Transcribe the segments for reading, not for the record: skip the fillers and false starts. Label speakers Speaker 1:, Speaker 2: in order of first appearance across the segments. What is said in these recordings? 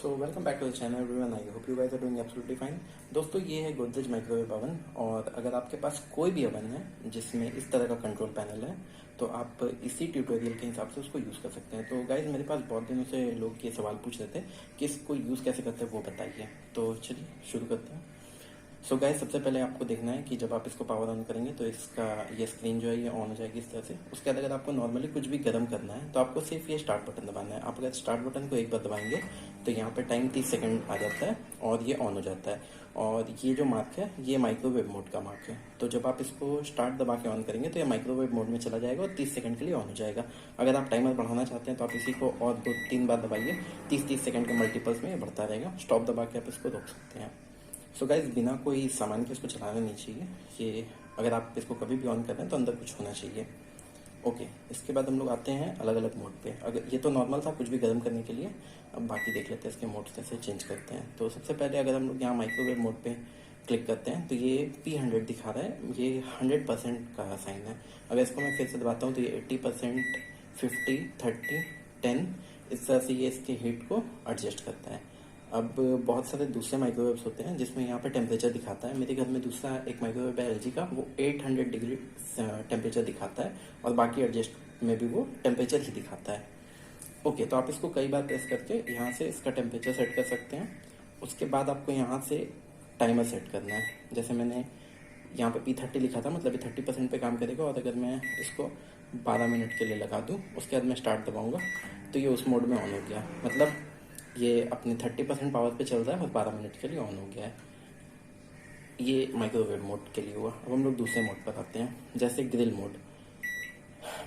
Speaker 1: So welcome back to the channel everyone. I hope you guys are doing absolutely fine. दोस्तों, ये है Godrej microwave oven. और अगर आपके पास कोई भी ओवन है जिसमें इस तरह का कंट्रोल पैनल है तो आप इसी ट्यूटोरियल के हिसाब से उसको यूज़ कर सकते हैं। तो गाइज, मेरे पास बहुत दिनों से लोग ये सवाल पूछ रहे थे कि इसको यूज़ कैसे करते हैं, वो बताइए। तो चलिए शुरू करते हैं। सो गाइस, सबसे पहले आपको देखना है कि जब आप इसको पावर ऑन करेंगे तो इसका ये स्क्रीन जो है ये ऑन हो जाएगी इस तरह से। उसके बाद अगर आपको नॉर्मली कुछ भी गर्म करना है तो आपको सिर्फ ये स्टार्ट बटन दबाना है। आप अगर स्टार्ट बटन को एक बार दबाएंगे तो यहाँ पे टाइम 30 सेकंड आ जाता है और ये ऑन हो जाता है। और ये जो मार्क है ये माइक्रोवेव मोड का मार्क है। तो जब आप इसको स्टार्ट दबा के ऑन करेंगे तो ये माइक्रोवेव मोड में चला जाएगा और 30 सेकंड के लिए ऑन हो जाएगा। अगर आप टाइमर बढ़ाना चाहते हैं तो आप इसी को और 2-3 बार दबाइए। 30-30 सेकंड के मल्टीपल्स में ये बढ़ता रहेगा। स्टॉप दबा के आप इसको रोक सकते हैं। सो गाइज, बिना कोई सामान के इसको चलाना नहीं चाहिए। ये अगर आप इसको कभी भी ऑन कर रहे हैं तो अंदर कुछ होना चाहिए। ओके, इसके बाद हम लोग आते हैं अलग अलग मोड पे। अगर ये तो नॉर्मल था कुछ भी गर्म करने के लिए, अब बाकी देख लेते हैं इसके मोड कैसे चेंज करते हैं। तो सबसे पहले अगर हम लोग यहाँ माइक्रोवेव मोड पे क्लिक करते हैं तो ये P100 दिखा रहा है। ये 100% का साइन है। अगर इसको मैं फिर से दबाता हूँ तो ये 80%, 50, 30, 10 इस तरह से ये इसके हीट को एडजस्ट करता है। अब बहुत सारे दूसरे माइक्रोवेव्स होते हैं जिसमें यहाँ पे टेम्परेचर दिखाता है। मेरे घर में दूसरा एक माइक्रोवेव है LG का, वो 800 डिग्री टेम्परेचर दिखाता है और बाकी एडजस्ट में भी वो टेम्परेचर ही दिखाता है। ओके, तो आप इसको कई बार प्रेस करके यहाँ से इसका टेम्परेचर सेट कर सकते हैं। उसके बाद आपको यहाँ से टाइमर सेट करना है। जैसे मैंने यहाँ पे P30 लिखा था, मतलब ये 30% पे काम करेगा। और अगर मैं इसको 12 मिनट के लिए लगा दूँ, उसके बाद मैं स्टार्ट दबाऊँगा तो ये उस मोड में ऑन हो गया। मतलब ये अपने 30% पावर पे चल रहा है और 12 मिनट के लिए ऑन हो गया है। ये माइक्रोवेव मोड के लिए हुआ। अब हम लोग दूसरे मोड पर आते हैं, जैसे ग्रिल मोड।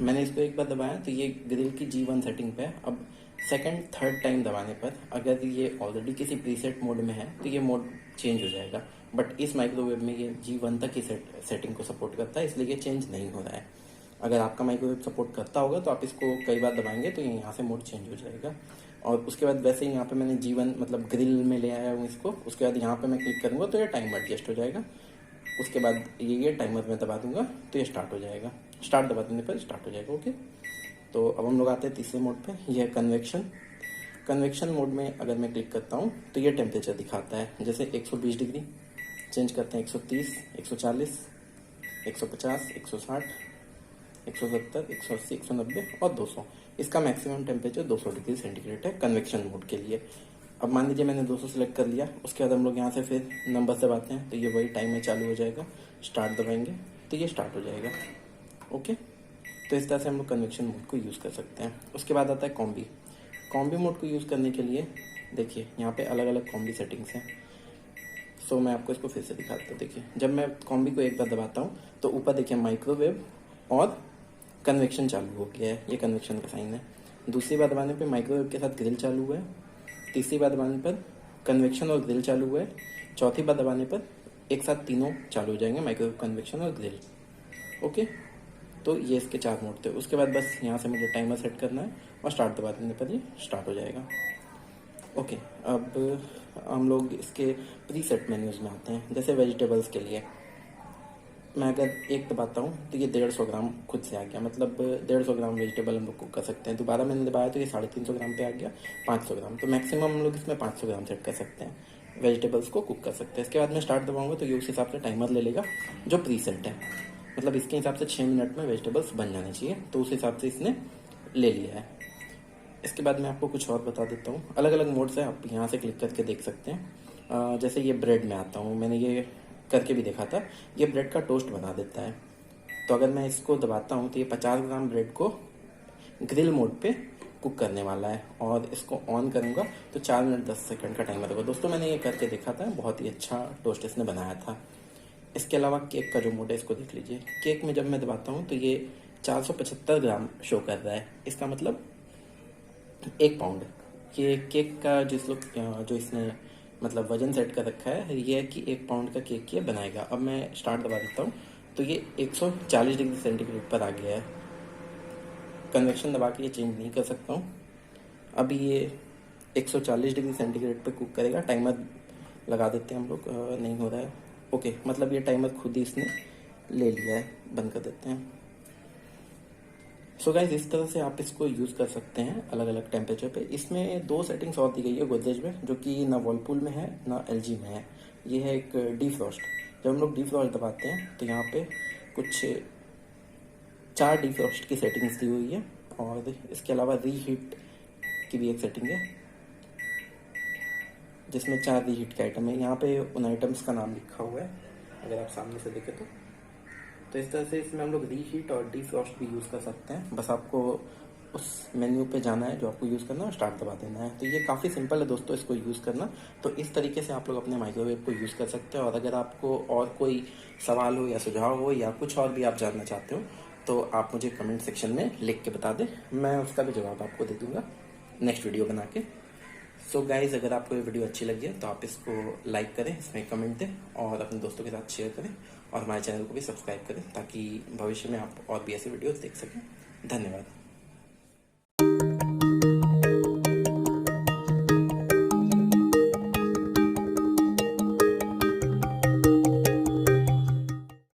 Speaker 1: मैंने इसको एक बार दबाया तो ये ग्रिल की G1 सेटिंग पे है। अब सेकंड थर्ड टाइम दबाने पर अगर ये ऑलरेडी किसी प्रीसेट मोड में है तो ये मोड चेंज हो जाएगा। बट इस माइक्रोवेव में ये G1 तक की सेटिंग को सपोर्ट करता है, इसलिए ये चेंज नहीं हो रहा है। अगर आपका माइक्रोवेव सपोर्ट करता होगा तो आप इसको कई बार दबाएंगे तो ये यहाँ से मोड चेंज हो जाएगा। और उसके बाद वैसे ही यहाँ पे मैंने G1 मतलब ग्रिल में ले आया हूँ इसको। उसके बाद यहाँ पे मैं क्लिक करूँगा तो ये टाइम एडजस्ट हो जाएगा। उसके बाद ये टाइमर में दबा दूंगा तो ये स्टार्ट हो जाएगा। स्टार्ट दबा देने पर स्टार्ट हो जाएगा। ओके, तो अब हम लोग आते हैं तीसरे मोड पे। यह है कन्वेक्शन। कन्वेक्शन मोड में अगर मैं क्लिक करता हूँ तो ये टेम्परेचर दिखाता है। जैसे 120 डिग्री चेंज करते हैं, 130, 140, 150, 160, 170, 180, 190 और 200। इसका मैक्सिमम टेम्परेचर 200 डिग्री सेंटीग्रेड है कन्वेक्शन मोड के लिए। अब मान लीजिए मैंने 200 सेलेक्ट कर लिया। उसके बाद हम लोग यहाँ से फिर नंबर दबाते हैं तो ये वही टाइम में चालू हो जाएगा। स्टार्ट दबाएंगे तो ये स्टार्ट हो जाएगा। ओके, तो इस तरह से हम लोग कन्वेक्शन मोड को यूज़ कर सकते हैं। उसके बाद आता है कॉम्बी। कॉम्बी मोड को यूज़ करने के लिए देखिए यहाँ पे अलग अलग कॉम्बी सेटिंग्स हैं। सो मैं आपको इसको फिर से दिखाता हूँ। देखिए, जब मैं कॉम्बी को एक बार दबाता हूँ तो ऊपर देखिए माइक्रोवेव और कन्वेक्शन चालू हो गया है। ये कन्वेक्शन का साइन है। दूसरी बार दबाने पे माइक्रोवेव के साथ ग्रिल चालू हुआ है। तीसरी बार दबाने पर कन्वेक्शन और ग्रिल चालू हुआ है। चौथी बार दबाने पर एक साथ तीनों चालू हो जाएंगे, माइक्रोवेव, कन्वेक्शन और ग्रिल। ओके, तो ये इसके 4 मोड थे। उसके बाद बस यहाँ से मुझे टाइमर सेट करना है और स्टार्ट दबा देने पर ये स्टार्ट हो जाएगा। ओके, अब हम लोग इसके प्रीसेट मेन्यूज़ में आते हैं। जैसे वेजिटेबल्स के लिए मैं अगर एक दबाता हूँ तो ये 150 ग्राम खुद से आ गया। मतलब 150 ग्राम वेजिटेबल हम लोग कुक कर सकते हैं। दोबारा मैंने दबाया तो ये 350 ग्राम पे आ गया, 500 ग्राम। तो मैक्सिमम हम लोग इसमें 500 ग्राम सेट कर सकते हैं, वेजिटेबल्स को कुक कर सकते हैं। इसके बाद मैं स्टार्ट दबाऊंगा तो ये उस हिसाब से टाइमर ले लेगा जो प्रीसेट है। मतलब इसके हिसाब से 6 मिनट में वेजिटेबल्स बन जाने चाहिए, तो उस हिसाब से इसने ले लिया है। इसके बाद मैं आपको कुछ और बता देता हूँ। अलग अलग मोड्स हैं, आप यहाँ से क्लिक करके देख सकते हैं। जैसे ये ब्रेड में आता हूँ, मैंने ये करके भी देखा था। ये ब्रेड का टोस्ट बना देता है। तो अगर मैं इसको दबाता हूँ तो ये 50 ग्राम ब्रेड को ग्रिल मोड पे कुक करने वाला है। और इसको ऑन करूँगा तो 4 मिनट 10 सेकंड का टाइमर होगा। दोस्तों, मैंने ये करके देखा था, बहुत ही अच्छा टोस्ट इसने बनाया था। इसके अलावा केक का जो मोड है इसको देख लीजिए। केक में जब मैं दबाता हूँ तो ये 475 ग्राम शो कर रहा है। इसका मतलब 1 पाउंड। ये केक का जो इसने मतलब वजन सेट कर रखा है ये है कि 1 पाउंड का केक ये बनाएगा। अब मैं स्टार्ट दबा देता हूँ तो ये 140 डिग्री सेंटीग्रेड पर आ गया है। कन्वेक्शन दबा के ये चेंज नहीं कर सकता हूँ। अभी ये 140 डिग्री सेंटीग्रेड पे कुक करेगा। टाइमर लगा देते हैं हम लोग, नहीं हो रहा है। ओके, मतलब ये टाइमर खुद ही इसने ले लिया है, बंद कर देते हैं। सो गाइज इस तरह से आप इसको यूज़ कर सकते हैं अलग अलग टेम्परेचर पे। इसमें 2 सेटिंग्स और दी गई है गोदरेज में, जो कि ना वर्लपूल में है ना एलजी में है। ये है एक डिफ्रॉस्ट। जब हम लोग डिफ्रॉस्ट दबाते हैं तो यहाँ पे कुछ 4 डिफ्रॉस्ट की सेटिंग्स दी हुई है, और इसके अलावा रीहीट की भी एक सेटिंग है जिसमें 4 रीहीट के आइटम है। यहाँ पे उन आइटम्स का नाम लिखा हुआ है अगर आप सामने से देखें तो इस तरह से इसमें हम लोग रीहीट और डिफ्रॉस्ट भी यूज़ कर सकते हैं। बस आपको उस मेन्यू पे जाना है जो आपको यूज़ करना है और स्टार्ट दबा देना है। तो ये काफ़ी सिंपल है दोस्तों इसको यूज़ करना। तो इस तरीके से आप लोग अपने माइक्रोवेव को यूज़ कर सकते हैं। और अगर आपको और कोई सवाल हो या सुझाव हो या कुछ और भी आप जानना चाहते हो तो आप मुझे कमेंट सेक्शन में लिख के बता दें, मैं उसका भी जवाब आपको दे दूँगा नेक्स्ट वीडियो बना के। सो गाइज अगर आपको ये वीडियो अच्छी लगी है तो आप इसको लाइक करें, इसमें कमेंट दें और अपने दोस्तों के साथ शेयर करें, और हमारे चैनल को भी सब्सक्राइब करें ताकि भविष्य में आप और भी ऐसे वीडियोस देख सकें। धन्यवाद।